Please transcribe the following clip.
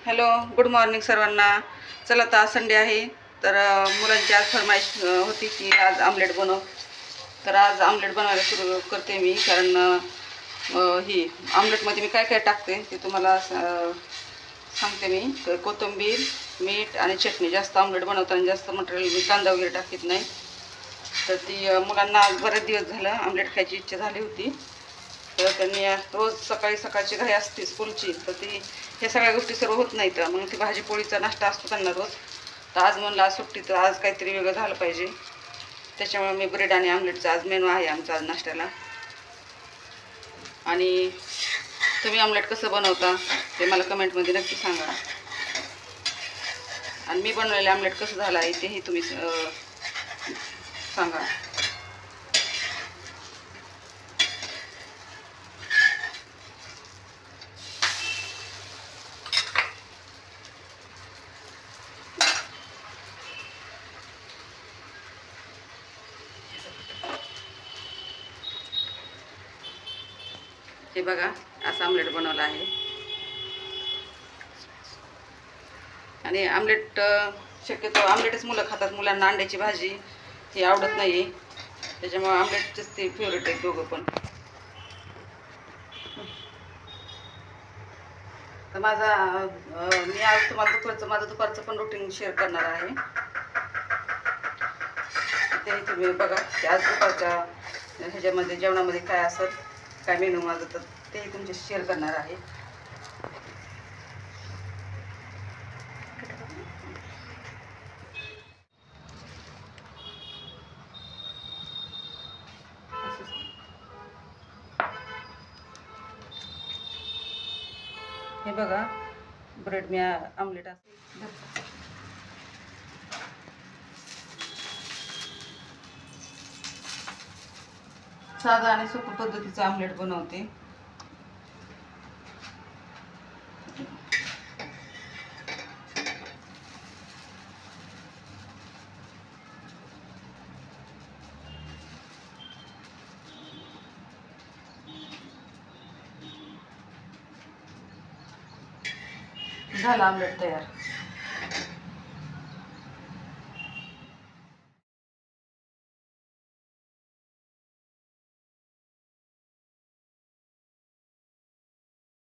Hello, good morning सर्वांना. चला, आता आज संडे आहे, तर मुलांची आज फरमाईश होती की आज आमलेट बनव. तर आज आमलेट बनवायला सुरू करते मी, कारण ही आमलेटमध्ये मी काय काय टाकते ते तुम्हाला सांगते मी. कोथिंबीर, मीठ आणि चटणी. जास्त आमलेट बनवताना जास्त मटेरियल मी कांदा वगैरे टाकत नाही. तर ती मुलांना आज बरेच दिवस झालं आमलेट खायची इच्छा झाली होती. तर त्यांनी रोज सकाळची घाई असते स्कूलची, तर ती ह्या सगळ्या गोष्टी सर्व होत नाहीत. मग ती भाजी पोळीचा नाश्ता असतो त्यांना रोज. तर आज म्हणलं आज सुट्टी, तर आज काहीतरी वेगळं झालं पाहिजे. त्याच्यामुळे मी ब्रेड आणि आमलेटचा आज मेनू आहे आमचा आज नाश्त्याला. आणि तुम्ही आमलेट कसं बनवता ते मला कमेंटमध्ये नक्की सांगा. आणि मी बनवलेलं आमलेट कसं झालं आहे तेही तुम्ही सांगा. हे बघा, असं आमलेट बनवलं आहे. आणि आमलेट शक्यतो आमलेटच मुलं खातात. मुलांना अंड्याची भाजी ही आवडत नाही, त्याच्यामुळे आमलेटचेच ते फेवरेट आहे दोघं पण. तर मी आज तुम्हाला माझं दुपारचं पण रुटीन शेअर करणार आहे. ते तुम्ही बघा की आज दुपारच्या ह्याच्यामध्ये जेवणामध्ये काय असेल, काय मेनू माझं, तर तेही तुमच्याशी शेअर करणार आहे. हे बघा, ब्रेड मी आमलेट असते साधा आणि सोपं पद्धतीचं आमलेट बनवते. झालं आमलेट तयार.